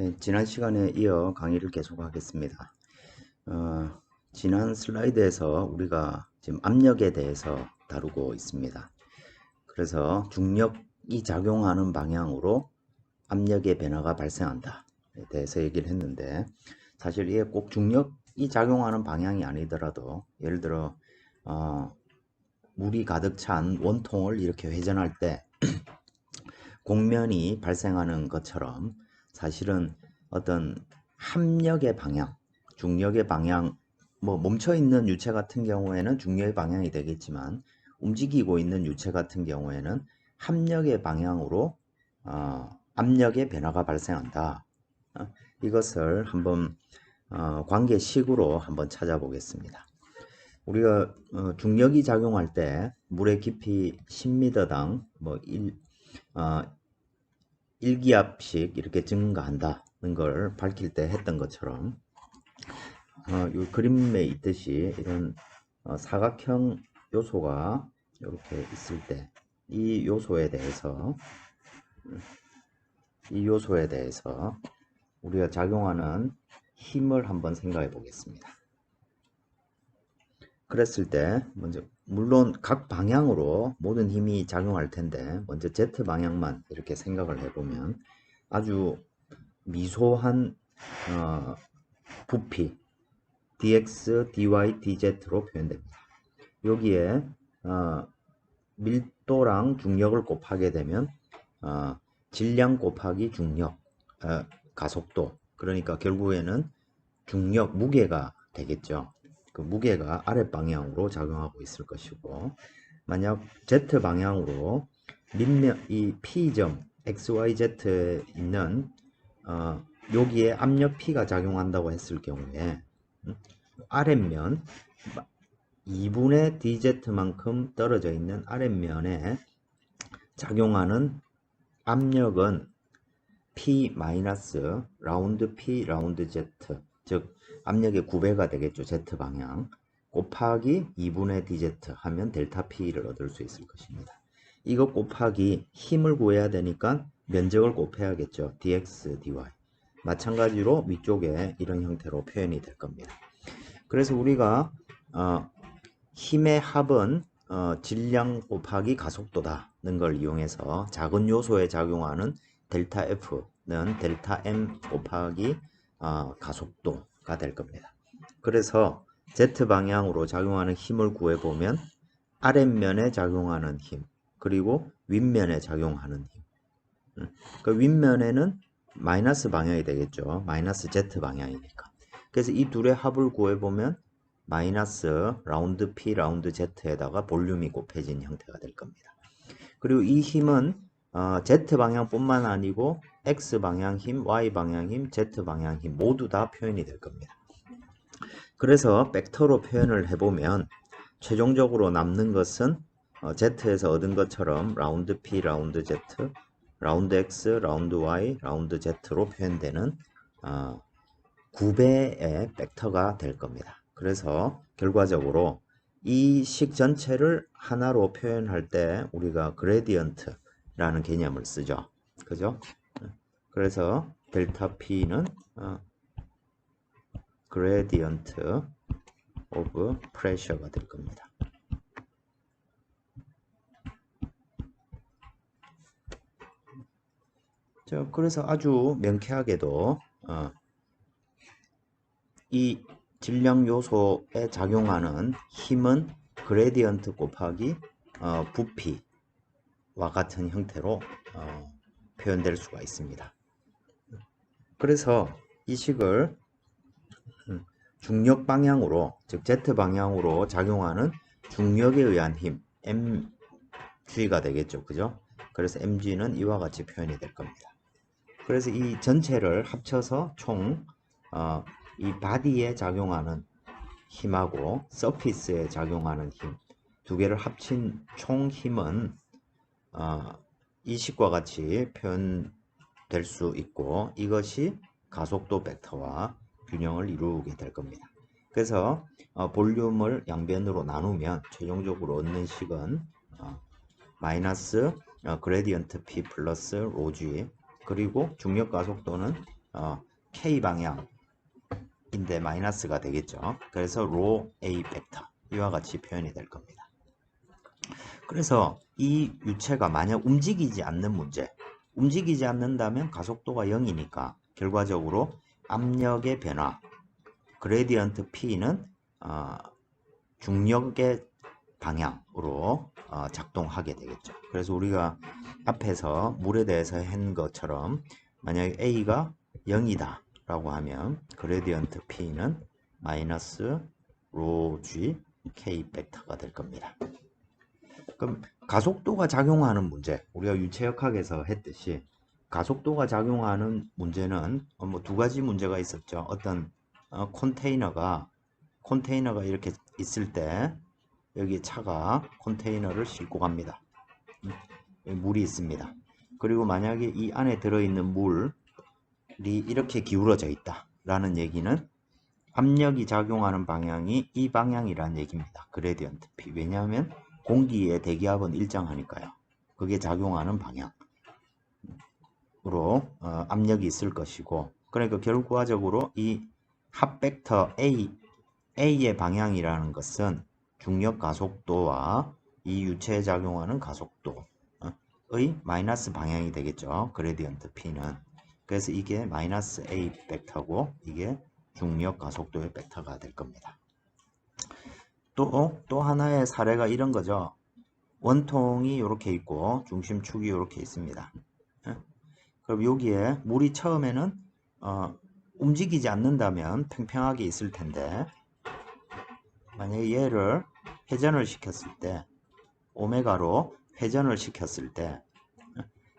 네, 지난 시간에 이어 강의를 계속하겠습니다. 지난 슬라이드에서 우리가 지금 압력에 대해서 다루고 있습니다. 그래서 중력이 작용하는 방향으로 압력의 변화가 발생한다에 대해서 얘기를 했는데, 사실 이게 꼭 중력이 작용하는 방향이 아니더라도, 예를 들어 물이 가득 찬 원통을 이렇게 회전할 때 공면이 발생하는 것처럼 사실은 어떤 합력의 방향, 중력의 방향, 뭐 멈춰 있는 유체 같은 경우에는 중력의 방향이 되겠지만, 움직이고 있는 유체 같은 경우에는 합력의 방향으로 압력의 변화가 발생한다. 이것을 한번 관계식으로 한번 찾아보겠습니다. 우리가 중력이 작용할 때 물의 깊이 10m당 뭐 1기압씩 이렇게 증가한다는 걸 밝힐 때 했던 것처럼, 이 그림에 있듯이 이런 사각형 요소가 이렇게 있을 때 이 요소에 대해서 우리가 작용하는 힘을 한번 생각해 보겠습니다. 그랬을 때 먼저 물론 각 방향으로 모든 힘이 작용할 텐데, 먼저 Z 방향만 이렇게 생각을 해보면 아주 미소한 부피 dx, dy, dz로 표현됩니다. 여기에 밀도랑 중력을 곱하게 되면 질량 곱하기 중력, 가속도, 그러니까 결국에는 중력, 무게가 되겠죠. 그 무게가 아랫방향으로 작용하고 있을 것이고, 만약 Z 방향으로 이 P점 XYZ에 있는 여기에 압력 P가 작용한다고 했을 경우에 아랫면 2분의 dZ만큼 떨어져 있는 아랫면에 작용하는 압력은 P 마이너스 라운드 P 라운드 Z, 즉 압력의 9배가 되겠죠. Z방향 곱하기 2분의 dZ 하면 델타 P를 얻을 수 있을 것입니다. 이거 곱하기 힘을 구해야 되니까 면적을 곱해야겠죠. dx, dy. 마찬가지로 위쪽에 이런 형태로 표현이 될 겁니다. 그래서 우리가 힘의 합은 질량 곱하기 가속도다는 걸 이용해서 작은 요소에 작용하는 델타 F는 델타 M 곱하기 가속도가 될 겁니다. 그래서 Z 방향으로 작용하는 힘을 구해보면 아랫면에 작용하는 힘, 그리고 윗면에 작용하는 힘. 그 윗면에는 마이너스 방향이 되겠죠. 마이너스 Z 방향이니까. 그래서 이 둘의 합을 구해보면 마이너스 라운드 P 라운드 Z에다가 볼륨이 곱해진 형태가 될 겁니다. 그리고 이 힘은 Z 방향 뿐만 아니고 X 방향 힘, Y 방향 힘, Z 방향 힘 모두 다 표현이 될 겁니다. 그래서 벡터로 표현을 해보면 최종적으로 남는 것은 Z에서 얻은 것처럼 라운드 P 라운드 Z, 라운드 X, 라운드 Y, 라운드 Z로 표현되는 9배의 벡터가 될 겁니다. 그래서 결과적으로 이 식 전체를 하나로 표현할 때 우리가 그레디언트라는 개념을 쓰죠. 그죠? 그래서 델타 P는 그레디언트 오브 프레셔가 될 겁니다. 자, 그래서 아주 명쾌하게도 이 질량 요소에 작용하는 힘은 그레디언트 곱하기 부피와 같은 형태로 표현될 수가 있습니다. 그래서 이 식을 중력 방향으로, 즉 Z 방향으로 작용하는 중력에 의한 힘 mg가 되겠죠. 그죠? 그래서 mg는 이와 같이 표현이 될 겁니다. 그래서 이 전체를 합쳐서 총 이 바디에 작용하는 힘하고 서피스에 작용하는 힘 두 개를 합친 총 힘은 이 식과 같이 표현될 수 있고, 이것이 가속도 벡터와 균형을 이루게 될 겁니다. 그래서 볼륨을 양변으로 나누면 최종적으로 얻는 식은 마이너스 그레디언트 P 플러스 로g, 그리고 중력 가속도는 K 방향인데 마이너스가 되겠죠. 그래서 로 A 벡터 이와 같이 표현이 될 겁니다. 그래서 이 유체가 만약 움직이지 않는 문제, 움직이지 않는다면 가속도가 0이니까 결과적으로 압력의 변화, 그레디언트 P는 중력의 방향으로 작동하게 되겠죠. 그래서 우리가 앞에서 물에 대해서 한 것처럼 만약에 A가 0이다 라고 하면 그레디언트 P는 마이너스 로 G K 벡터가 될 겁니다. 그럼 가속도가 작용하는 문제, 우리가 유체역학에서 했듯이 가속도가 작용하는 문제는 뭐 두 가지 문제가 있었죠. 어떤 컨테이너가 이렇게 있을 때 여기 차가 컨테이너를 싣고 갑니다. 물이 있습니다. 그리고 만약에 이 안에 들어있는 물이 이렇게 기울어져 있다 라는 얘기는 압력이 작용하는 방향이 이 방향이라는 얘기입니다. 그레디언트 P. 왜냐하면 공기의 대기압은 일정하니까요. 그게 작용하는 방향으로 압력이 있을 것이고, 그러니까 결과적으로 이 합벡터 A의 방향이라는 것은 중력 가속도와 이 유체에 작용하는 가속도의 마이너스 방향이 되겠죠. 그레디언트 P는. 그래서 이게 마이너스 A 벡터고 이게 중력 가속도의 벡터가 될 겁니다. 또 하나의 사례가 이런 거죠. 원통이 이렇게 있고 중심축이 이렇게 있습니다. 그럼 여기에 물이 처음에는 움직이지 않는다면 팽팽하게 있을 텐데, 만약에 얘를 회전을 시켰을 때, 오메가로 회전을 시켰을 때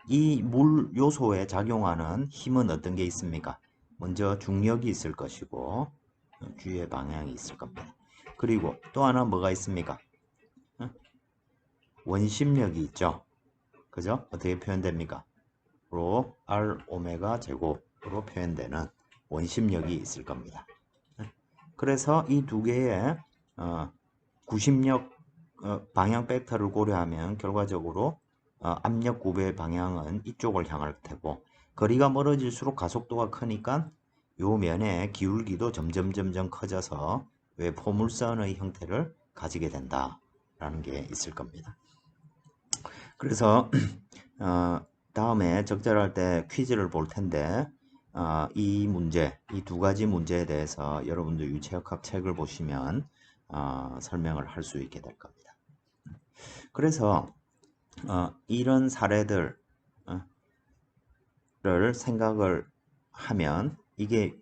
이 물 요소에 작용하는 힘은 어떤 게 있습니까? 먼저 중력이 있을 것이고 G의 방향이 있을 겁니다. 그리고 또 하나 뭐가 있습니까? 원심력이 있죠. 그죠? 어떻게 표현됩니까? 로 R 오메가 제곱으로 표현되는 원심력이 있을 겁니다. 그래서 이 두 개의 구심력 방향 벡터를 고려하면 결과적으로 압력 구배의 방향은 이쪽을 향할 테고, 거리가 멀어질수록 가속도가 크니까 요 면의 기울기도 점점 커져서 왜 포물선의 형태를 가지게 된다라는 게 있을 겁니다. 그래서 다음에 적절할 때 퀴즈를 볼 텐데 이 두 가지 문제에 대해서 여러분들 유체역학 책을 보시면 설명을 할 수 있게 될 겁니다. 그래서 이런 사례들을 생각을 하면 이게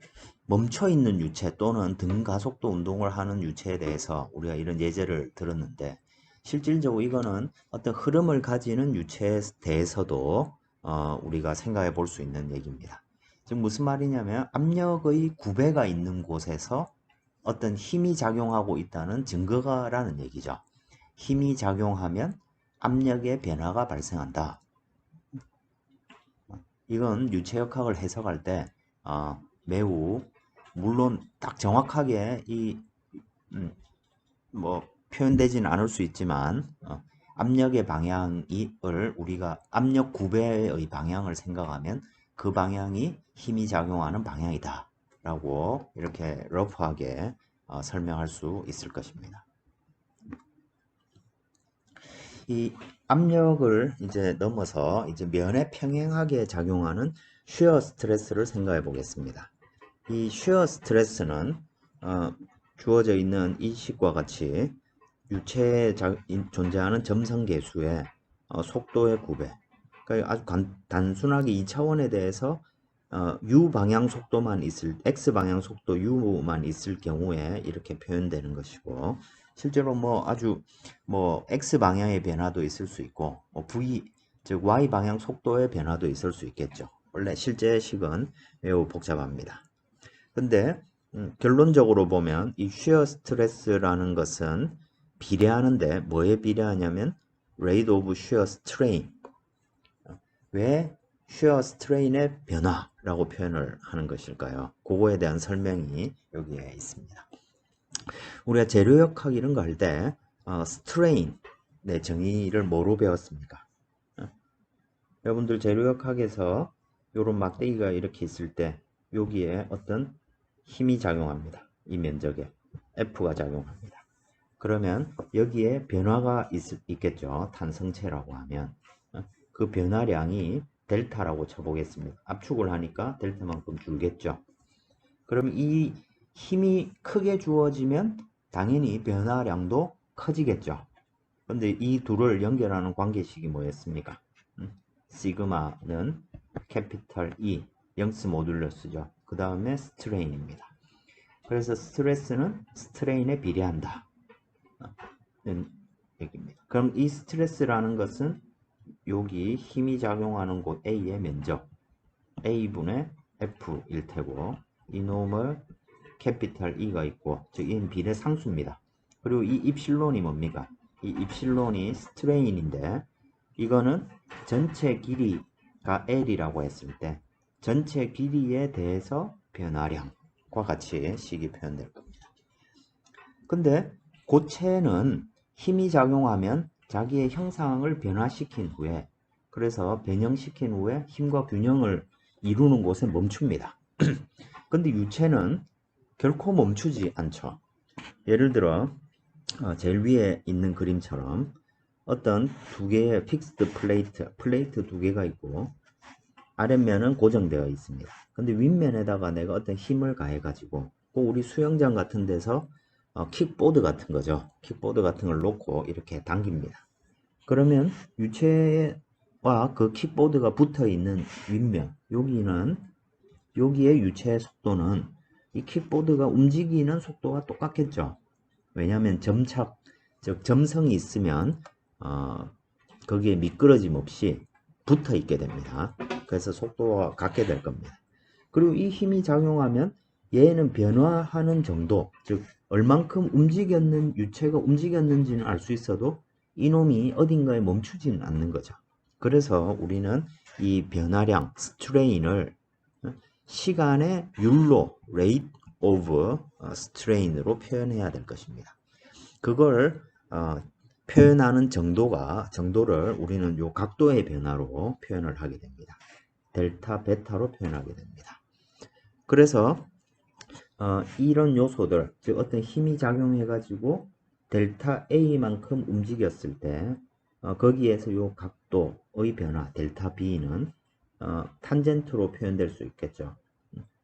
멈춰있는 유체 또는 등가속도 운동을 하는 유체에 대해서 우리가 이런 예제를 들었는데, 실질적으로 이거는 어떤 흐름을 가지는 유체에 대해서도 우리가 생각해 볼 수 있는 얘기입니다. 즉 무슨 말이냐면 압력의 구배가 있는 곳에서 어떤 힘이 작용하고 있다는 증거가라는 얘기죠. 힘이 작용하면 압력의 변화가 발생한다. 이건 유체역학을 해석할 때 매우, 물론 딱 정확하게 뭐 표현되지는 않을 수 있지만 압력의 방향을 우리가 압력 구배의 방향을 생각하면 그 방향이 힘이 작용하는 방향이다 라고 이렇게 러프하게 설명할 수 있을 것입니다. 이 압력을 이제 넘어서 이제 면에 평행하게 작용하는 쉬어 스트레스를 생각해 보겠습니다. 이 쉬어 스트레스는 주어져 있는 이 식과 같이 유체에 존재하는 점성계수의 속도의 구배, 그러니까 아주 단순하게 2차원에 대해서 u 방향 속도만 x 방향 속도 u만 있을 경우에 이렇게 표현되는 것이고, 실제로 아주 x 방향의 변화도 있을 수 있고 v 즉 y 방향 속도의 변화도 있을 수 있겠죠. 원래 실제식은 매우 복잡합니다. 근데 결론적으로 보면 이 shear 스트레스라는 것은 비례하는데 뭐에 비례하냐면 rate of shear strain, 왜 shear strain의 변화라고 표현을 하는 것일까요? 그거에 대한 설명이 여기에 있습니다. 우리가 재료역학 이런 거 할 때 strain의 정의를 뭐로 배웠습니까? 여러분들 재료역학에서 이런 막대기가 이렇게 있을 때 여기에 어떤 힘이 작용합니다. 이 면적에 F가 작용합니다. 그러면 여기에 변화가 있겠죠. 탄성체라고 하면 그 변화량이 델타라고 쳐보겠습니다. 압축을 하니까 델타만큼 줄겠죠. 그럼 이 힘이 크게 주어지면 당연히 변화량도 커지겠죠. 근데 이 둘을 연결하는 관계식이 뭐였습니까? 시그마는 캐피탈 E, 영스 모듈러스죠. 그 다음에 스트레인입니다. 그래서 스트레스는 스트레인에 비례한다. 얘기입니다. 그럼 이 스트레스라는 것은 여기 힘이 작용하는 곳 A의 면적 A분의 F일 테고 이놈을 캐피탈 E가 있고 즉 이는 비례상수입니다. 그리고 이 입실론이 뭡니까? 이 입실론이 스트레인인데 이거는 전체 길이가 L이라고 했을 때 전체 길이에 대해서 변화량과 같이 식이 표현될 겁니다. 근데 고체는 힘이 작용하면 자기의 형상을 변화시킨 후에 그래서 변형시킨 후에 힘과 균형을 이루는 곳에 멈춥니다. 근데 유체는 결코 멈추지 않죠. 예를 들어 제일 위에 있는 그림처럼 어떤 두 개의 픽스드 플레이트 두 개가 있고 아랫면은 고정되어 있습니다. 근데 윗면에다가 내가 어떤 힘을 가해 가지고 꼭 우리 수영장 같은 데서 킥보드 같은 거죠. 킥보드 같은 걸 놓고 이렇게 당깁니다. 그러면 유체와 그 킥보드가 붙어 있는 윗면 여기에 유체의 속도는 이 킥보드가 움직이는 속도와 똑같겠죠. 왜냐하면 즉 점성이 있으면 거기에 미끄러짐 없이 붙어 있게 됩니다. 그래서 속도와 같게 될 겁니다. 그리고 이 힘이 작용하면 얘는 변화하는 정도, 즉 얼만큼 유체가 움직였는지는 알 수 있어도 이놈이 어딘가에 멈추지는 않는 거죠. 그래서 우리는 이 변화량, 스트레인을 시간의 율로, rate of strain으로 표현해야 될 것입니다. 그걸 표현하는 정도를 우리는 요 각도의 변화로 표현을 하게 됩니다. 델타, 베타로 표현하게 됩니다. 그래서 이런 요소들, 즉 어떤 힘이 작용해가지고 델타 A만큼 움직였을 때 거기에서 요 각도의 변화, 델타 B는 탄젠트로 표현될 수 있겠죠.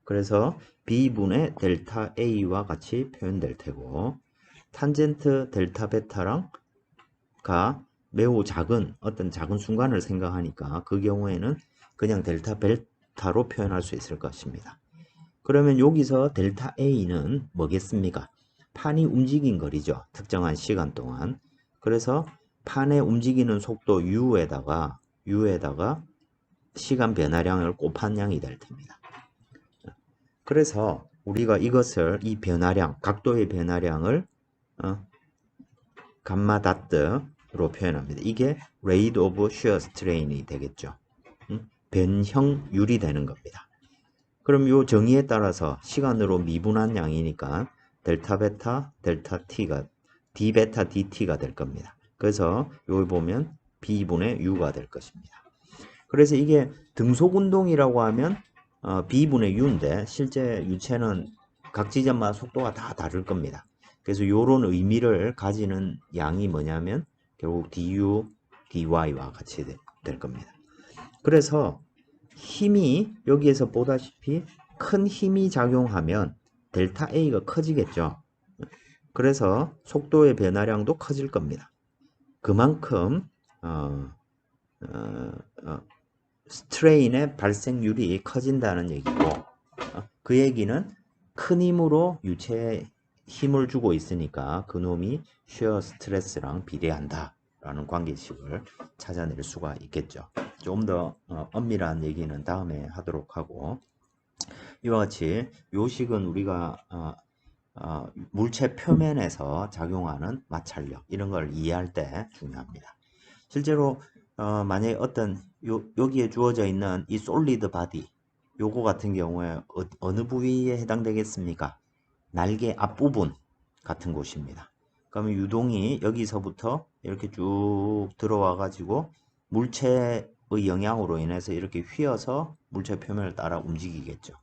그래서 B분의 델타 A와 같이 표현될 테고 탄젠트 델타 베타랑 매우 어떤 작은 순간을 생각하니까 그 경우에는 그냥 델타 베타로 표현할 수 있을 것입니다. 그러면 여기서 델타 A는 뭐겠습니까? 판이 움직인 거리죠. 특정한 시간 동안. 그래서 판의 움직이는 속도 U에다가 시간 변화량을 곱한 양이 될 테입니다. 그래서 우리가 이 변화량, 각도의 변화량을 감마 다트로 표현합니다. 이게 rate of shear strain이 되겠죠. 변형율이 되는 겁니다. 그럼 이 정의에 따라서 시간으로 미분한 양이니까 델타 베타, 델타 t가 d 베타 dt가 될 겁니다. 그래서 여기 보면 b분의 u가 될 것입니다. 그래서 이게 등속 운동이라고 하면 b분의 u인데 실제 유체는 각 지점마다 속도가 다 다를 겁니다. 그래서 이런 의미를 가지는 양이 뭐냐면 결국 du, dy와 같이 될 겁니다. 그래서 힘이 여기에서 보다시피 큰 힘이 작용하면 델타 A가 커지겠죠. 그래서 속도의 변화량도 커질 겁니다. 그만큼 스트레인의 발생률이 커진다는 얘기고 그 얘기는 큰 힘으로 유체에 힘을 주고 있으니까 그놈이 shear 스트레스랑 비례한다 라는 관계식을 찾아낼 수가 있겠죠. 좀 더 엄밀한 얘기는 다음에 하도록 하고 이와 같이 요 식은 우리가 물체 표면에서 작용하는 마찰력 이런 걸 이해할 때 중요합니다. 실제로 만약에 여기에 주어져 있는 이 솔리드 바디 요거 같은 경우에 어느 부위에 해당되겠습니까? 날개 앞부분 같은 곳입니다. 그러면 유동이 여기서부터 이렇게 쭉 들어와 가지고 물체의 영향으로 인해서 이렇게 휘어서 물체 표면을 따라 움직이겠죠.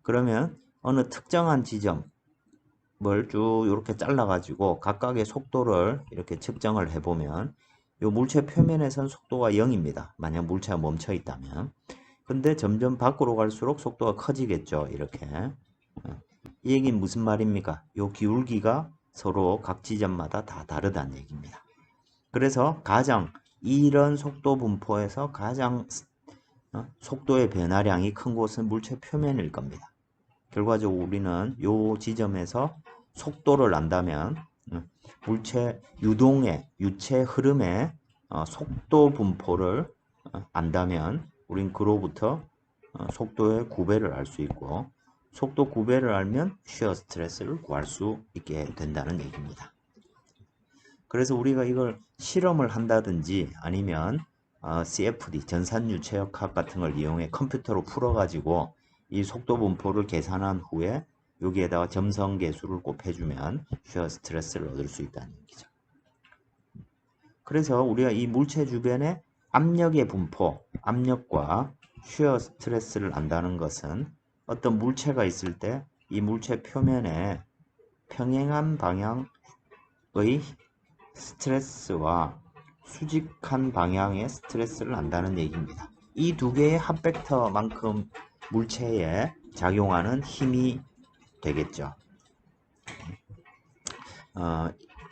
그러면 어느 특정한 지점을 쭉 이렇게 잘라가지고 각각의 속도를 이렇게 측정을 해보면 이 물체 표면에선 속도가 0입니다. 만약 물체가 멈춰 있다면. 근데 점점 밖으로 갈수록 속도가 커지겠죠. 이렇게. 이 얘기는 무슨 말입니까? 이 기울기가 서로 각 지점마다 다 다르다는 얘기입니다. 그래서 가장 이런 속도 분포에서 가장 속도의 변화량이 큰 곳은 물체 표면일 겁니다. 결과적으로 우리는 이 지점에서 속도를 안다면 물체 유동의 유체 흐름의 속도 분포를 안다면 우린 그로부터 속도의 9배를 알 수 있고 속도 9배를 알면 쉬어 스트레스를 구할 수 있게 된다는 얘기입니다. 그래서 우리가 이걸 실험을 한다든지 아니면 CFD 전산유체역학 같은 걸 이용해 컴퓨터로 풀어가지고 이 속도 분포를 계산한 후에 여기에다가 점성계수를 곱해주면 쉬어 스트레스를 얻을 수 있다는 얘기죠. 그래서 우리가 이 물체 주변의 압력의 분포, 압력과 쉬어 스트레스를 안다는 것은 어떤 물체가 있을 때 이 물체 표면에 평행한 방향의 스트레스와 수직한 방향의 스트레스를 안다는 얘기입니다. 이 두 개의 합벡터만큼 물체에 작용하는 힘이 되겠죠.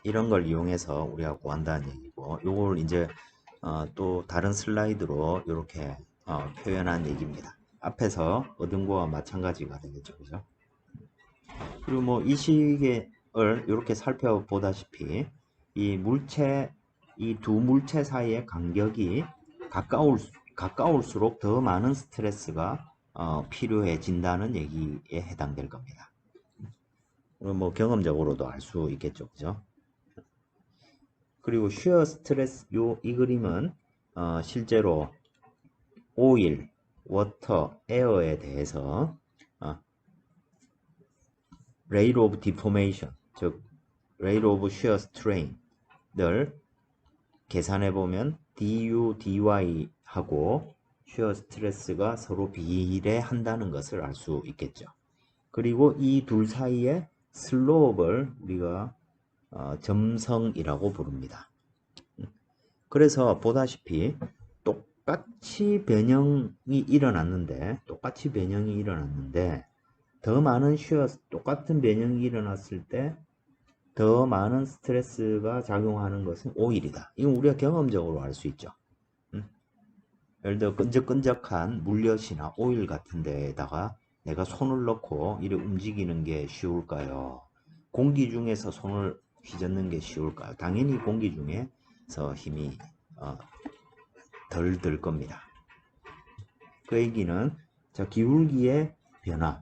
이런 걸 이용해서 우리가 구한다는 얘기고, 요걸 이제 또 다른 슬라이드로 이렇게 표현한 얘기입니다. 앞에서 얻은 거와 마찬가지가 되겠죠, 그죠? 그리고 뭐 이 시계를 이렇게 살펴보다시피 이 두 물체 사이의 간격이 가까울수록 더 많은 스트레스가 필요해진다는 얘기에 해당될 겁니다. 뭐 경험적으로도 알 수 있겠죠, 그죠? 그리고 쉬어 스트레스 이 그림은 실제로 오일, 워터, 에어에 대해서 rate of deformation, 즉 rate of shear strain을 계산해 보면 du, dy하고 shear stress가 서로 비례한다는 것을 알 수 있겠죠. 그리고 이 둘 사이의 슬로프를 우리가 점성이라고 부릅니다. 그래서 보다시피 똑같이 변형이 일어났는데 더 많은 똑같은 변형이 일어났을 때 더 많은 스트레스가 작용하는 것은 오일이다. 이건 우리가 경험적으로 알 수 있죠. 예를 들어 끈적끈적한 물엿이나 오일 같은 데에다가 내가 손을 넣고 이렇게 움직이는 게 쉬울까요? 공기 중에서 손을 휘젓는 게 쉬울까요? 당연히 공기 중에서 힘이 덜 들 겁니다. 그 얘기는 기울기의 변화,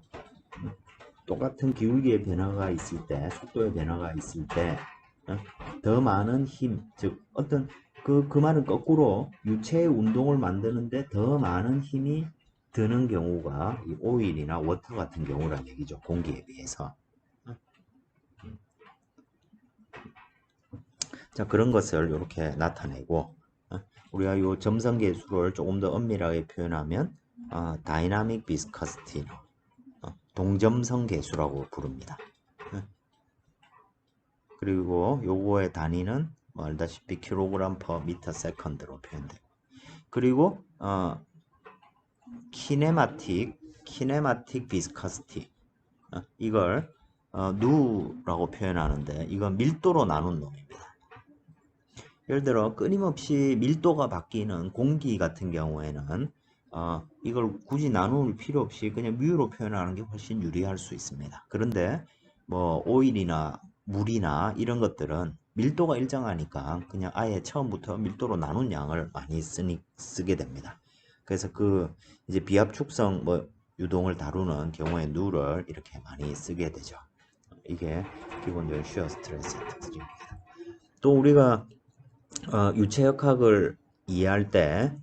똑같은 기울기의 변화가 있을 때, 속도의 변화가 있을 때 더 많은 힘, 즉 어떤 그 말은 거꾸로 유체의 운동을 만드는데 더 많은 힘이 드는 경우가 이 오일이나 워터 같은 경우란 얘기죠. 공기에 비해서. 자, 그런 것을 이렇게 나타내고 우리가 이 점성계수를 조금 더 엄밀하게 표현하면 다이나믹 비스커시티, 동점성 계수라고 부릅니다. 그리고 요거의 단위는 알다시피 킬로그램 퍼 미터 세컨드로 표현되고, 그리고 키네마틱 비스커시티, 이걸 누라고 표현하는데 이건 밀도로 나눈 놈입니다. 예를 들어 끊임없이 밀도가 바뀌는 공기 같은 경우에는 이걸 굳이 나눌 필요 없이 그냥 뮤로 표현하는 게 훨씬 유리할 수 있습니다. 그런데 뭐 오일이나 물이나 이런 것들은 밀도가 일정하니까 그냥 아예 처음부터 밀도로 나눈 양을 많이 쓰게 됩니다. 그래서 이제 비압 축성 유동을 다루는 경우에 누를 이렇게 많이 쓰게 되죠. 이게 기본적인 쉬어 스트레스의 특징입니다. 또 우리가 유체역학을 이해할 때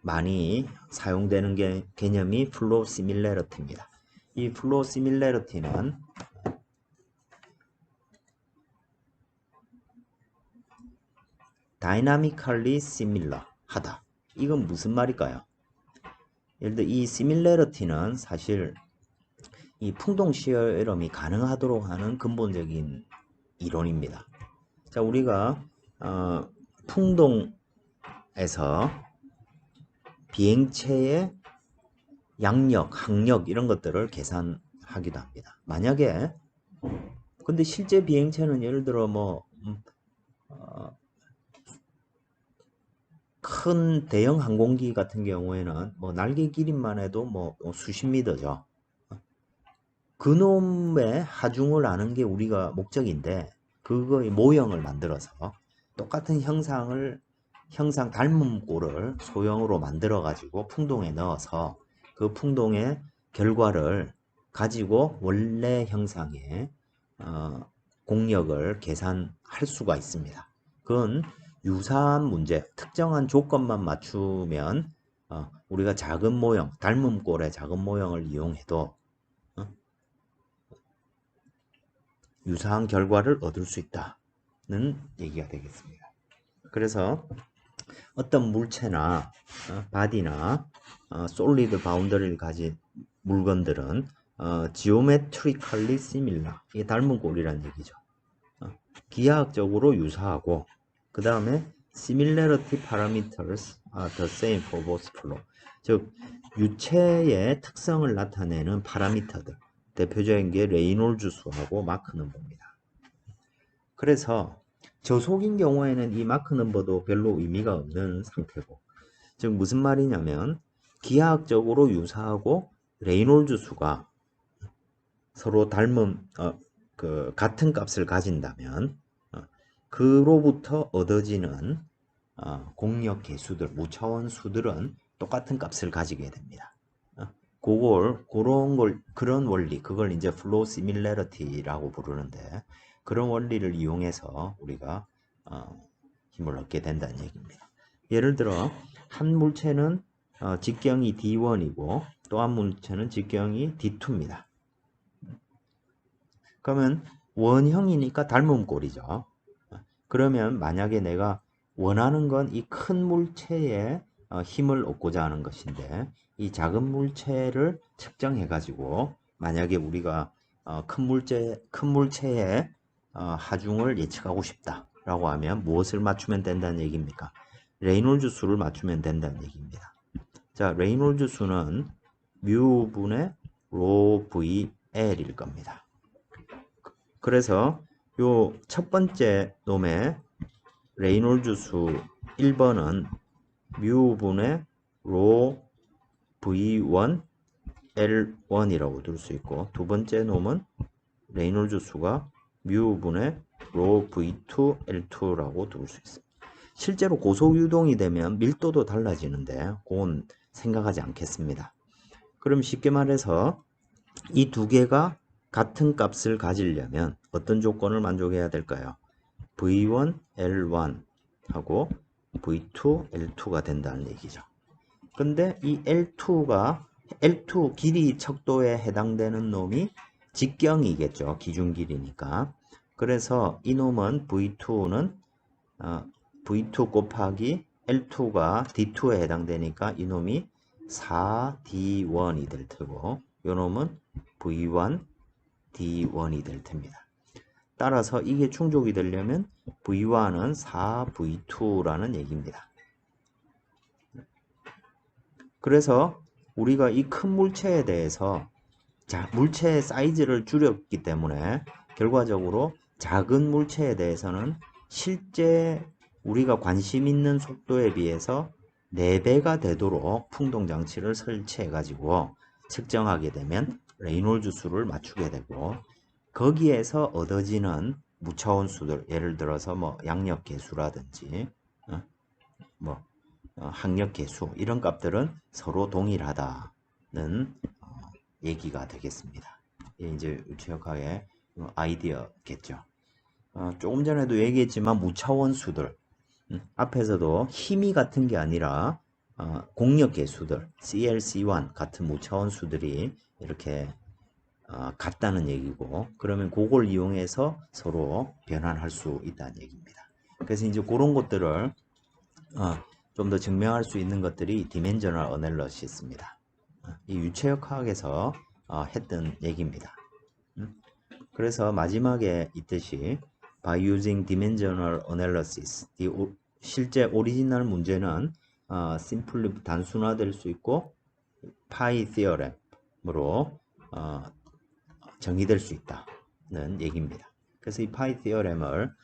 많이 사용되는 개념이 플로우 시밀러리티입니다. 이 플로우 시밀러리티는 다이나미컬리 시밀러 하다. 이건 무슨 말일까요? 예를 들어 이 similarity는 사실 이 풍동 실험이 가능하도록 하는 근본적인 이론입니다. 자, 우리가 풍동에서 비행체의 양력, 항력 이런 것들을 계산하기도 합니다. 만약에 근데 실제 비행체는 예를 들어 큰 대형 항공기 같은 경우에는 날개 길이만 해도 수십 미터죠. 그놈의 하중을 아는 게 우리가 목적인데 그거의 모형을 만들어서 똑같은 형상 닮은 꼴을 소형으로 만들어 가지고 풍동에 넣어서 그 풍동의 결과를 가지고 원래 형상의 공력을 계산할 수가 있습니다. 그건 유사한 문제, 특정한 조건만 맞추면 우리가 작은 모형, 닮은 꼴의 작은 모형을 이용해도 유사한 결과를 얻을 수 있다는 얘기가 되겠습니다. 그래서 어떤 물체나 바디나 솔리드 바운더리를 가진 물건들은 geometrically similar, 이게 닮은 꼴이라는 얘기죠. 기하학적으로 유사하고 그 다음에 similarity parameters are the same for both flow. 즉 유체의 특성을 나타내는 파라미터들, 대표적인 게 레이놀즈 수하고 마크 넘버입니다. 그래서 저속인 경우에는 이 마크 넘버도 별로 의미가 없는 상태고, 즉 무슨 말이냐면 기하학적으로 유사하고 레이놀즈 수가 서로 닮은 같은 값을 가진다면 그로부터 얻어지는 공력 계수들, 무차원 수들은 똑같은 값을 가지게 됩니다. 그런 원리, 그걸 이제 flow similarity라고 부르는데, 그런 원리를 이용해서 우리가 힘을 얻게 된다는 얘기입니다. 예를 들어 한 물체는 직경이 D1이고 또 한 물체는 직경이 D2입니다. 그러면 원형이니까 닮은 꼴이죠. 그러면 만약에 내가 원하는 건 이 큰 물체에 힘을 얻고자 하는 것인데, 이 작은 물체를 측정해 가지고 만약에 우리가 큰 물체의 하중을 예측하고 싶다라고 하면 무엇을 맞추면 된다는 얘기입니까? 레이놀즈 수를 맞추면 된다는 얘기입니다. 자, 레이놀즈 수는 뮤분의 로 VL일 겁니다. 그래서 요 첫 번째 놈의 레이놀즈 수 1번은 뮤분의 로 V1 L1이라고 둘 수 있고, 두 번째 놈은 레이놀즈 수가 뮤분의 로 V2 L2라고 둘 수 있습니다. 실제로 고속 유동이 되면 밀도도 달라지는데 그건 생각하지 않겠습니다. 그럼 쉽게 말해서 이 두 개가 같은 값을 가지려면 어떤 조건을 만족해야 될까요? V1 L1 하고 V2 L2가 된다는 얘기죠. 근데 이 L2 길이 척도에 해당되는 놈이 직경이겠죠. 기준 길이니까. 그래서 이 놈은 V2는 V2 곱하기 L2가 D2에 해당되니까 이 놈이 4D1이 될 테고, 이 놈은 V1 D1이 될 텐입니다. 따라서 이게 충족이 되려면 V1은 4V2라는 얘기입니다. 그래서 우리가 이 큰 물체에 대해서 물체의 사이즈를 줄였기 때문에 결과적으로 작은 물체에 대해서는 실제 우리가 관심 있는 속도에 비해서 4배가 되도록 풍동장치를 설치해 가지고 측정하게 되면 레이놀즈 수를 맞추게 되고, 거기에서 얻어지는 무차원 수들, 예를 들어서 양력 계수라든지 항력 계수, 이런 값들은 서로 동일하다는 얘기가 되겠습니다. 이게 이제 유체역학의 아이디어겠죠. 조금 전에도 얘기했지만 무차원 수들, 앞에서도 힘이 같은 게 아니라 공력 계수들, CLC1 같은 무차원 수들이 이렇게 같다는 얘기고, 그러면 그걸 이용해서 서로 변환할 수 있다는 얘기입니다. 그래서 이제 그런 것들을 좀 더 증명할 수 있는 것들이 디멘저널 어널리시스입니다. 이 유체역학에서 했던 얘기입니다. 그래서 마지막에 있듯이 by using dimensional analysis, 실제 오리지널 문제는 simply 단순화될 수 있고 파이 theorem으로 정의될 수 있다는 얘기입니다. 그래서 이 파이 theorem을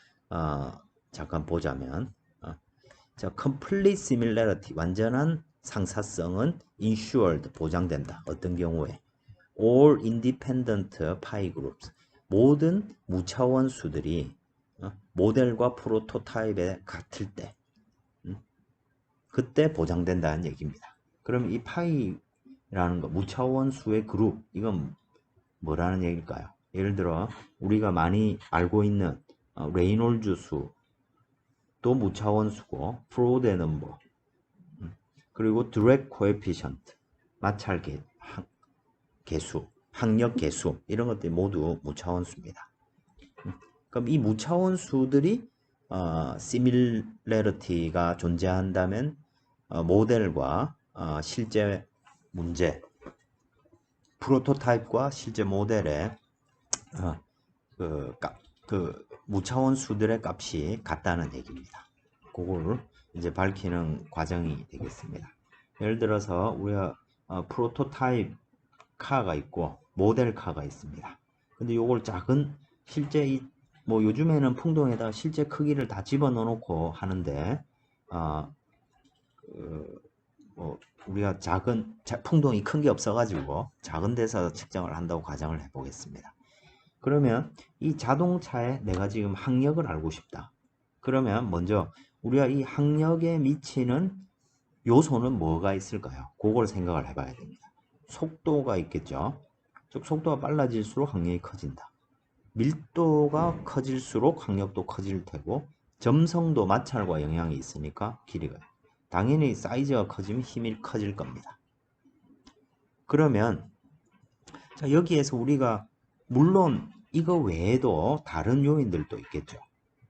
잠깐 보자면 자, complete similarity, 완전한 상사성은 ensured, 보장된다. 어떤 경우에 all independent pi groups, 모든 무차원 수들이 모델과 프로토타입에 같을 때 그때 보장된다는 얘기입니다. 그럼 이 파이라는 거, 무차원 수의 그룹, 이건 뭐라는 얘기일까요? 예를 들어 우리가 많이 알고 있는 레이놀즈 수도 무차원수고 프로데 넘버, 그리고 direct coefficient, 마찰 개수, 항력 개수, 이런 것들이 모두 무차원수입니다. 그럼 이 무차원수들이 similarity가 존재한다면 모델과 실제 문제, 프로토타입과 실제 모델의 그 무차원수들의 값이 같다는 얘기입니다. 그걸 이제 밝히는 과정이 되겠습니다. 예를 들어서 우리가 프로토타입 카가 있고 모델 카가 있습니다. 근데 요걸 작은 실제 뭐 요즘에는 풍동에다가 실제 크기를 다 집어넣어 놓고 하는데 뭐 우리가 풍동이 큰 게 없어가지고 작은 데서 측정을 한다고 가정을 해보겠습니다. 그러면 이 자동차에 내가 지금 항력을 알고 싶다. 그러면 먼저 우리가 이 항력에 미치는 요소는 뭐가 있을까요? 그걸 생각을 해봐야 됩니다. 속도가 있겠죠. 즉 속도가 빨라질수록 항력이 커진다. 밀도가 커질수록 항력도 커질 테고 점성도 마찰과 영향이 있으니까 길이가 당연히 사이즈가 커지면 힘이 커질 겁니다. 그러면 자, 여기에서 우리가 물론 이거 외에도 다른 요인들도 있겠죠.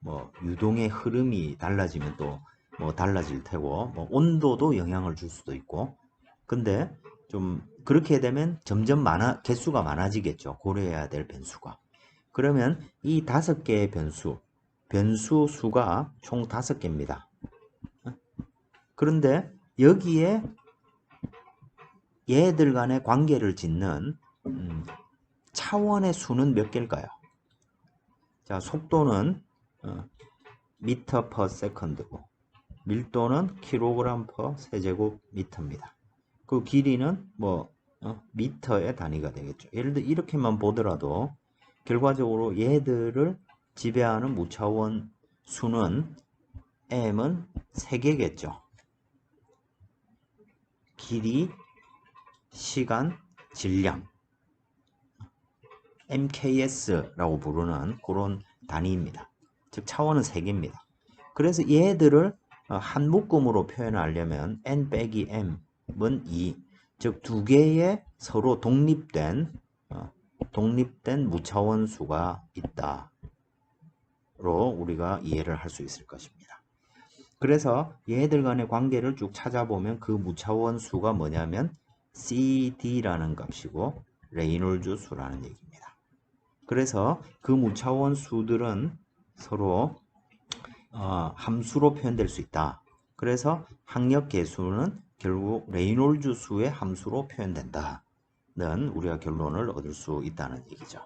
뭐 유동의 흐름이 달라지면 또 뭐 달라질 테고 뭐 온도도 영향을 줄 수도 있고, 근데 좀 그렇게 되면 점점 개수가 많아지겠죠. 고려해야 될 변수가. 그러면 이 5개의 변수 수가 총 5개입니다. 그런데 여기에 얘들 간의 관계를 짓는 차원의 수는 몇 개일까요? 자, 속도는 미터 퍼 세컨드고 밀도는 킬로그램 퍼 세제곱미터입니다. 그 길이는 뭐 미터의 단위가 되겠죠. 예를 들어 이렇게만 보더라도 결과적으로 얘들을 지배하는 무차원 수는 m은 3개겠죠. 길이, 시간, 질량, MKS라고 부르는 그런 단위입니다. 즉 차원은 3개입니다. 그래서 얘들을 한 묶음으로 표현하려면 n 빼기 m은 2, 즉 2개의 서로 독립된 무차원 수가 있다로 우리가 이해를 할 수 있을 것입니다. 그래서 얘들 간의 관계를 쭉 찾아보면 그 무차원 수가 뭐냐면 CD라는 값이고 레이놀즈 수라는 얘기입니다. 그래서 그 무차원 수들은 서로 함수로 표현될 수 있다. 그래서 항력 계수는 결국 레이놀즈 수의 함수로 표현된다는 우리가 결론을 얻을 수 있다는 얘기죠.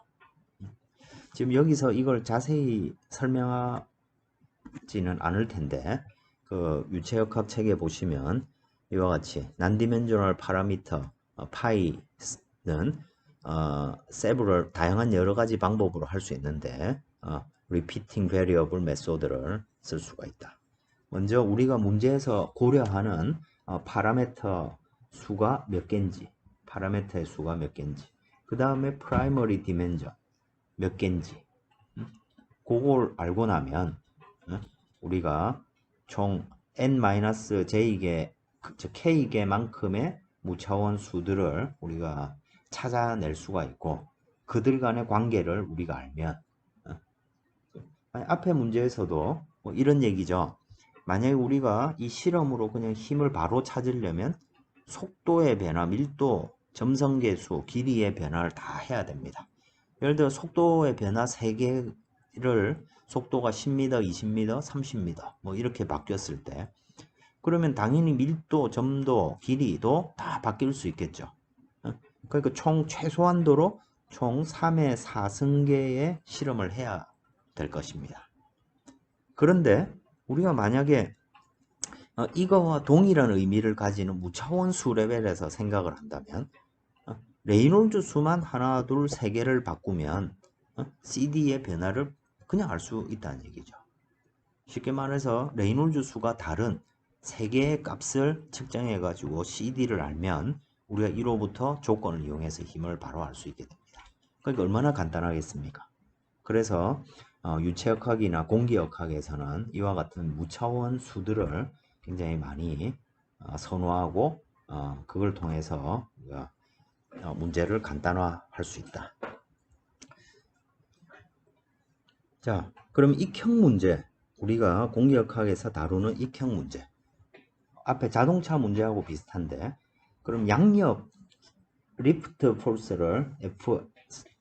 지금 여기서 이걸 자세히 설명하지는 않을 텐데 그 유체역학 책에 보시면 이와 같이 난디멘저널 파라미터 파이는 세브럴 다양한 여러 가지 방법으로 할 수 있는데 repeating variable 메소드를 쓸 수가 있다. 먼저 우리가 문제에서 고려하는 파라미터 수가 몇 개인지, 파라미터의 수가 몇 개인지, 그 다음에 primary dimension 몇 개인지, 그걸 알고 나면 우리가 총 n-j개, 즉 k개만큼의 무차원 수들을 우리가 찾아낼 수가 있고, 그들 간의 관계를 우리가 알면 앞에 문제에서도 뭐 이런 얘기죠. 만약에 우리가 이 실험으로 그냥 힘을 바로 찾으려면 속도의 변화, 밀도, 점성계수, 길이의 변화를 다 해야 됩니다. 예를 들어 속도의 변화 3개를 속도가 10m, 20m, 30m 뭐 이렇게 바뀌었을 때 그러면 당연히 밀도, 점도, 길이도 다 바뀔 수 있겠죠. 그러니까 총 최소한도로 총 3의 4승계의 실험을 해야 될 것입니다. 그런데 우리가 만약에 이거와 동일한 의미를 가지는 무차원수 레벨에서 생각을 한다면 레이놀즈 수만 하나, 둘, 세 개를 바꾸면 CD의 변화를 그냥 알 수 있다는 얘기죠. 쉽게 말해서 레이놀즈 수가 다른 3개의 값을 측정해 가지고 CD를 알면 우리가 1호부터 조건을 이용해서 힘을 바로 알 수 있게 됩니다. 그러니까 얼마나 간단하겠습니까? 그래서 유체역학이나 공기역학에서는 이와 같은 무차원 수들을 굉장히 많이 선호하고 그걸 통해서 우리가 문제를 간단화할 수 있다. 자, 그럼 익형 문제, 우리가 공기역학에서 다루는 익형 문제, 앞에 자동차 문제하고 비슷한데, 그럼 양력 리프트 포스를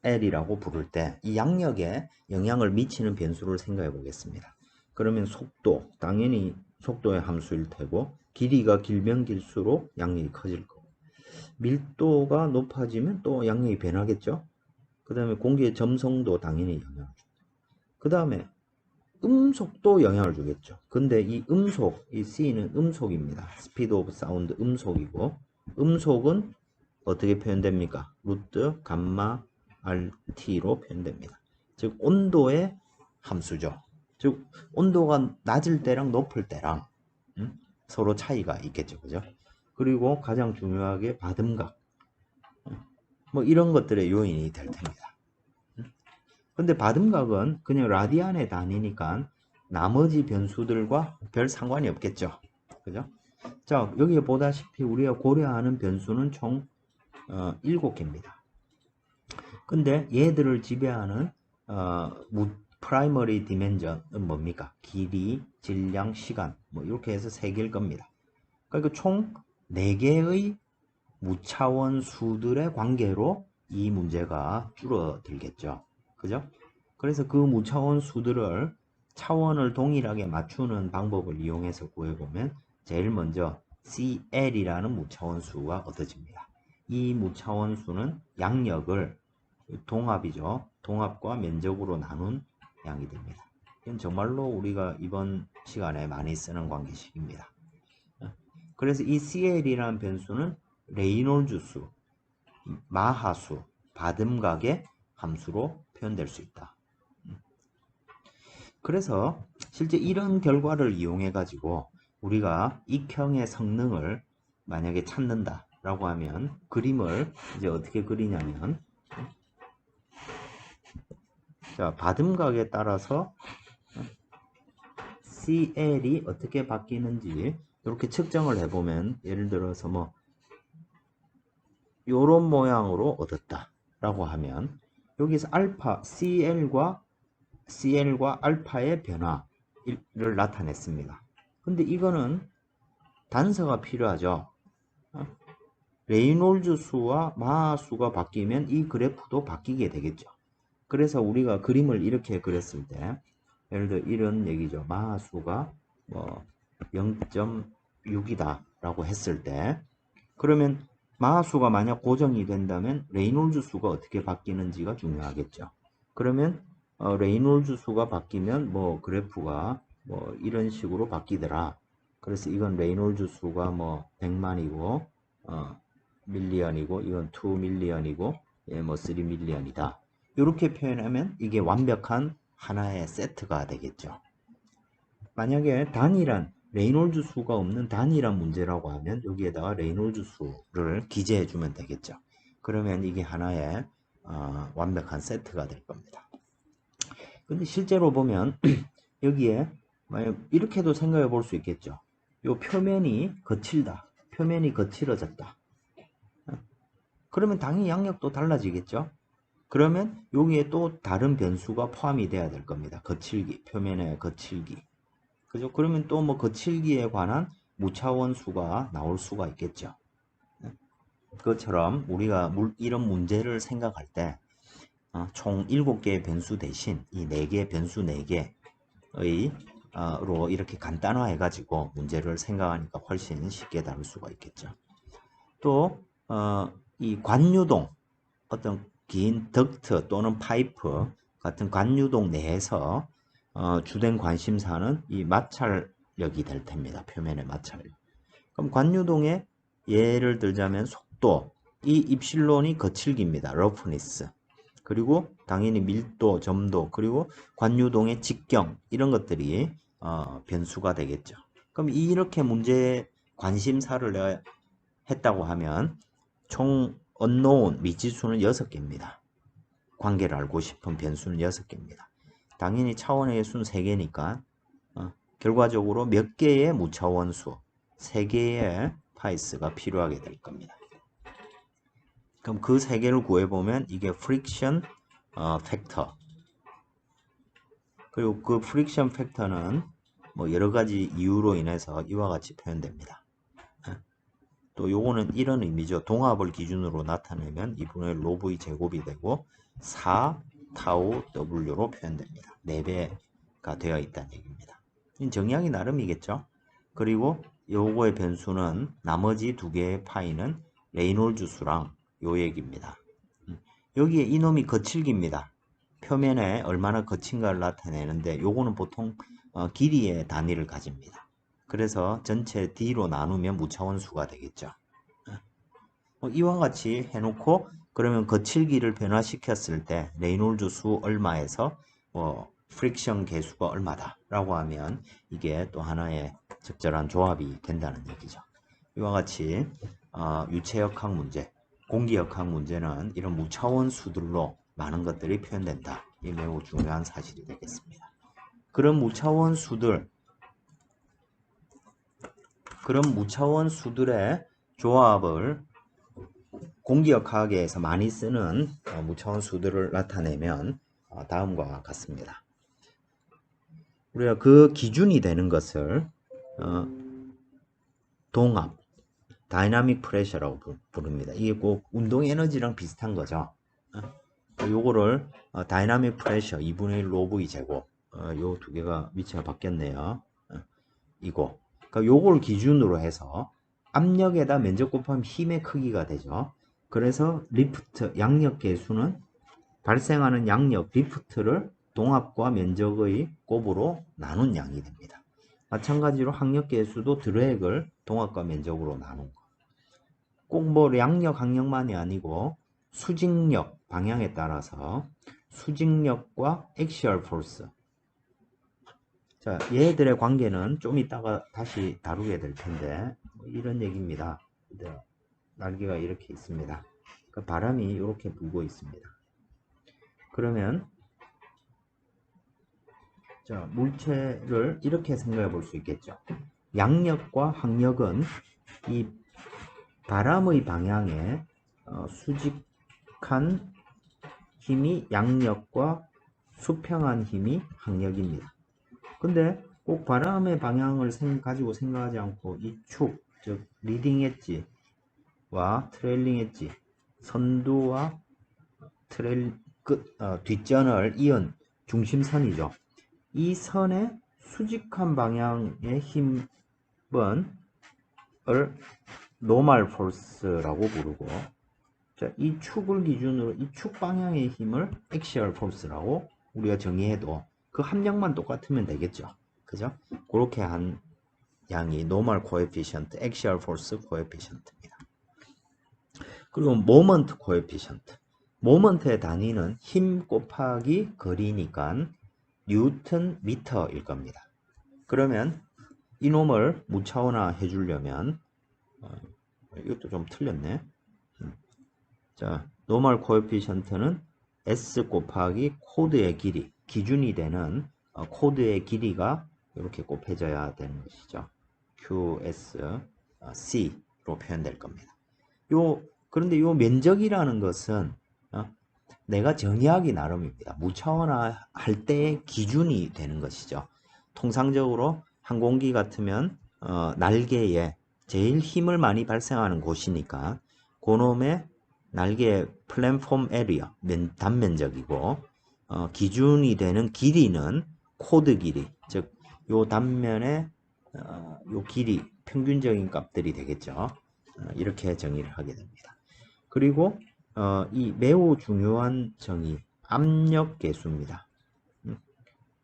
FL이라고 부를 때 이 양력에 영향을 미치는 변수를 생각해 보겠습니다. 그러면 속도, 당연히 속도의 함수일 테고, 길이가 길면 길수록 양력이 커질 거고, 밀도가 높아지면 또 양력이 변하겠죠. 그 다음에 공기의 점성도 당연히 영향을 줍니다. 그 다음에 음속도 영향을 주겠죠. 근데 이 음속, 이 C는 음속입니다. 스피드 오브 사운드 음속이고, 음속은 어떻게 표현됩니까? 루트 감마 RT로 표현됩니다. 즉 온도의 함수죠. 즉 온도가 낮을 때랑 높을 때랑 서로 차이가 있겠죠. 그죠? 그리고 가장 중요하게 받음각 뭐 이런 것들의 요인이 될 텐니다. 근데 받음각은 그냥 라디안의 단위니까 나머지 변수들과 별 상관이 없겠죠. 그죠? 자, 여기에 보다시피 우리가 고려하는 변수는 총 7개입니다. 근데 얘들을 지배하는 프라이머리 디멘전은 뭡니까? 길이, 질량, 시간 뭐 이렇게 해서 3개일 겁니다. 그러니까 총 4개의 무차원 수들의 관계로 이 문제가 줄어들겠죠. 그죠? 그래서 그 무차원 수들을 차원을 동일하게 맞추는 방법을 이용해서 구해보면 제일 먼저 CL이라는 무차원 수가 얻어집니다. 이 무차원 수는 양력을 동합이죠. 동합과 면적으로 나눈 양이 됩니다. 이건 정말로 우리가 이번 시간에 많이 쓰는 관계식입니다. 그래서 이 CL이라는 변수는 레이놀즈 수, 마하수, 받음각의 함수로 표현될 수 있다. 그래서 실제 이런 결과를 이용해 가지고 우리가 익형의 성능을 만약에 찾는다라고 하면 그림을 이제 어떻게 그리냐면 자, 받음각에 따라서 CL이 어떻게 바뀌는지 이렇게 측정을 해보면 예를 들어서 뭐 요런 모양으로 얻었다 라고 하면 여기서 알파 CL과 알파의 변화를 나타냈습니다. 근데 이거는 단서가 필요하죠. 레이놀즈 수와 마하 수가 바뀌면 이 그래프도 바뀌게 되겠죠. 그래서 우리가 그림을 이렇게 그렸을 때 예를 들어 이런 얘기죠. 마하 수가 뭐 0.6이다 라고 했을 때 그러면 마하수가 만약 고정이 된다면 레이놀즈 수가 어떻게 바뀌는지가 중요하겠죠. 그러면 레이놀즈 수가 바뀌면 뭐 그래프가 뭐 이런 식으로 바뀌더라. 그래서 이건 레이놀즈 수가 뭐 100만이고 밀리언이고 이건 2 밀리언이고 뭐 3 밀리언이다. 이렇게 표현하면 이게 완벽한 하나의 세트가 되겠죠. 만약에 단일한 레이놀즈 수가 없는 단일한 문제라고 하면 여기에다가 레이놀즈 수를 기재해 주면 되겠죠. 그러면 이게 하나의 완벽한 세트가 될 겁니다. 근데 실제로 보면 여기에 이렇게도 생각해 볼 수 있겠죠. 요 표면이 거칠다. 표면이 거칠어졌다. 그러면 당연히 양력도 달라지겠죠. 그러면 여기에 또 다른 변수가 포함이 돼야 될 겁니다. 거칠기, 표면의 거칠기. 그죠? 그러면 또 뭐 거칠기에 관한 무차원 수가 나올 수가 있겠죠. 그것처럼 우리가 이런 문제를 생각할 때 총 7개의 변수 대신 이 4개 변수 4개의 로 이렇게 간단화해 가지고 문제를 생각하니까 훨씬 쉽게 다룰 수가 있겠죠. 또 이 관유동, 어떤 긴 덕트 또는 파이프 같은 관유동 내에서 주된 관심사는 이 마찰력이 될 텐니다. 표면의 마찰력. 그럼 관유동의 예를 들자면 속도, 이 입실론이 거칠기입니다. 러프니스. 그리고 당연히 밀도, 점도, 그리고 관유동의 직경, 이런 것들이 변수가 되겠죠. 그럼 이렇게 문제 관심사를 내가 했다고 하면 총 unknown 미지수는 6개입니다. 관계를 알고 싶은 변수는 6개입니다. 당연히 차원의 수는 3개니까 결과적으로 몇 개의 무차원수, 3개의 파이스가 필요하게 될 겁니다. 그럼 그 3개를 구해보면 이게 프릭션 팩터, 그리고 그 프릭션 팩터는 뭐 여러가지 이유로 인해서 이와 같이 표현됩니다. 또 요거는 이런 의미죠. 동합을 기준으로 나타내면 2분의 로브의 제곱이 되고 4 타우 W로 표현됩니다. 4배가 되어 있다는 얘기입니다. 정의하기 나름이겠죠. 그리고 요거의 변수는 나머지 2개의 파이는 레이놀즈 수랑 요 얘기입니다. 여기에 이놈이 거칠기입니다. 표면에 얼마나 거친가를 나타내는데 요거는 보통 길이의 단위를 가집니다. 그래서 전체 D로 나누면 무차원수가 되겠죠. 이와 같이 해놓고 그러면 거칠기를 변화시켰을 때 레이놀즈 수 얼마에서 프릭션 계수가 얼마다 라고 하면 이게 또 하나의 적절한 조합이 된다는 얘기죠. 이와 같이 유체역학 문제, 공기역학 문제는 이런 무차원 수들로 많은 것들이 표현된다. 이 매우 중요한 사실이 되겠습니다. 그런 무차원 수들의 조합을 공기역학에서 많이 쓰는 무차원 수들을 나타내면 다음과 같습니다. 우리가 그 기준이 되는 것을 동압, 다이나믹 프레셔라고 부릅니다. 이게 꼭 운동 에너지랑 비슷한 거죠. 요거를 다이나믹 프레셔 2분의 1 로브의 제곱, 요 두 개가 위치가 바뀌었네요. 이거. 그러니까 요걸 기준으로 해서 압력에다 면적 곱하면 힘의 크기가 되죠. 그래서 리프트, 양력 계수는 발생하는 양력, 리프트를 동압과 면적의 곱으로 나눈 양이 됩니다. 마찬가지로 항력 계수도 드래그를 동압과 면적으로 나눈 거. 꼭 뭐 양력, 항력만이 아니고 수직력, 방향에 따라서 수직력과 액시얼 포스. 자, 얘들의 관계는 좀 이따가 다시 다루게 될 텐데 이런 얘기입니다. 날개가 이렇게 있습니다. 그 바람이 이렇게 불고 있습니다. 그러면 자, 물체를 이렇게 생각해 볼 수 있겠죠. 양력과 항력은 이 바람의 방향에 수직한 힘이 양력과 수평한 힘이 항력입니다. 근데 꼭 바람의 방향을 가지고 생각하지 않고 이 축, 즉 리딩 엣지와 트레일링 엣지, 선두와 뒷전을 이은 중심선이죠. 이 선의 수직한 방향의 힘은 노멀 포스라고 부르고, 자, 이 축을 기준으로 이 축 방향의 힘을 액시얼 포스라고 우리가 정의해도 그 함량만 똑같으면 되겠죠. 그죠? 그렇게 한 양이 노멀 코에피션트, 액시얼 포스 코에피션트입니다. 그리고 모먼트 코에피션트. 모먼트의 단위는 힘 곱하기 거리니까 뉴턴 미터일 겁니다. 그러면 이놈을 무차원화 해주려면 이것도 좀 틀렸네. 자, 노멀 코에피션트는 S 곱하기 코드의 길이, 기준이 되는 코드의 길이가 이렇게 곱해져야 되는 것이죠. QSC로 표현될 겁니다. 그런데 요 면적이라는 것은 내가 정의하기 나름입니다. 무차원화 할 때의 기준이 되는 것이죠. 통상적으로 항공기 같으면 날개에 제일 힘을 많이 발생하는 곳이니까 그놈의 날개 플랫폼 에리어, 단면적이고, 기준이 되는 길이는 코드 길이, 즉, 요 단면의 요 길이, 평균적인 값들이 되겠죠. 이렇게 정의를 하게 됩니다. 그리고 이 매우 중요한 정의, 압력 계수입니다.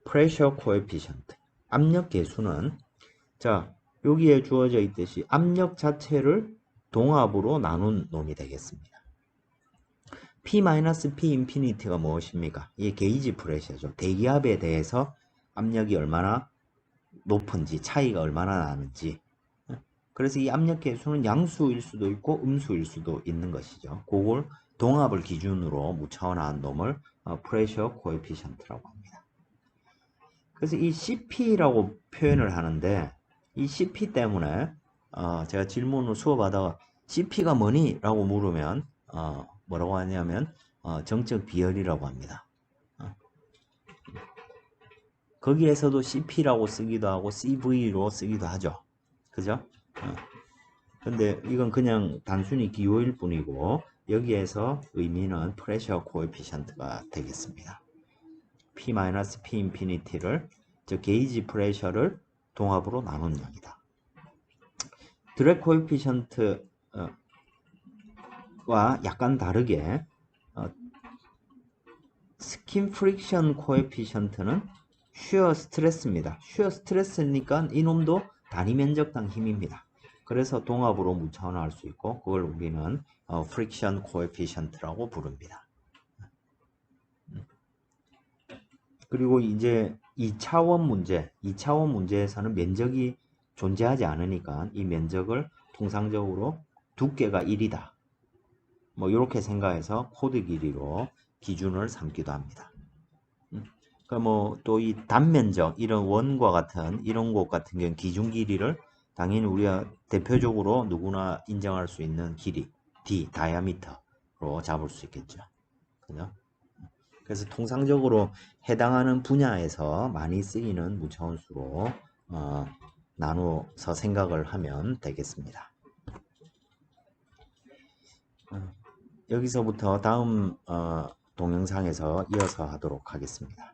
pressure coefficient. 압력 계수는, 자, 여기에 주어져 있듯이 압력 자체를 동압으로 나눈 놈이 되겠습니다. P-P 인피니티가 무엇입니까? 이게 게이지 프레셔죠. 대기압에 대해서 압력이 얼마나 높은지, 차이가 얼마나 나는지. 그래서 이 압력 계수는 양수일 수도 있고 음수일 수도 있는 것이죠. 그걸 동압을 기준으로 무차원화한 놈을 프레셔 코에피션트라고 합니다. 그래서 이 CP라고 표현을 하는데, 이 CP 때문에 제가 질문을 수업하다가 CP가 뭐니? 라고 물으면 뭐라고 하냐면 정적 비열이라고 합니다. 거기에서도 CP라고 쓰기도 하고 CV로 쓰기도 하죠. 그죠? 근데 이건 그냥 단순히 기호일 뿐이고, 여기에서 의미는 프레셔 코에피션트가 되겠습니다. P-P 인피니티를, 즉 게이지 프레셔를 동압으로 나눈 양이다. 드랙 코에피션트와 약간 다르게 스킨 프릭션 코에피션트는 슈어 스트레스입니다. 슈어 스트레스니까 이놈도 단위 면적당 힘입니다. 그래서 동압으로 무차원화할 수 있고, 그걸 우리는 프릭션 코에피션트라고 부릅니다. 그리고 이제 2차원 문제에서는 면적이 존재하지 않으니까 이 면적을 통상적으로 두께가 1이다. 뭐 이렇게 생각해서 코드 길이로 기준을 삼기도 합니다. 그러니까 뭐 또 이 단면적, 이런 원과 같은 이런 곳 같은 경우는 기준 길이를 당연히 우리가 대표적으로 누구나 인정할 수 있는 길이 D, 다이아미터로 잡을 수 있겠죠. 그죠? 그래서 통상적으로 해당하는 분야에서 많이 쓰이는 무차원수로 나누어서 생각을 하면 되겠습니다. 여기서부터 다음 동영상에서 이어서 하도록 하겠습니다.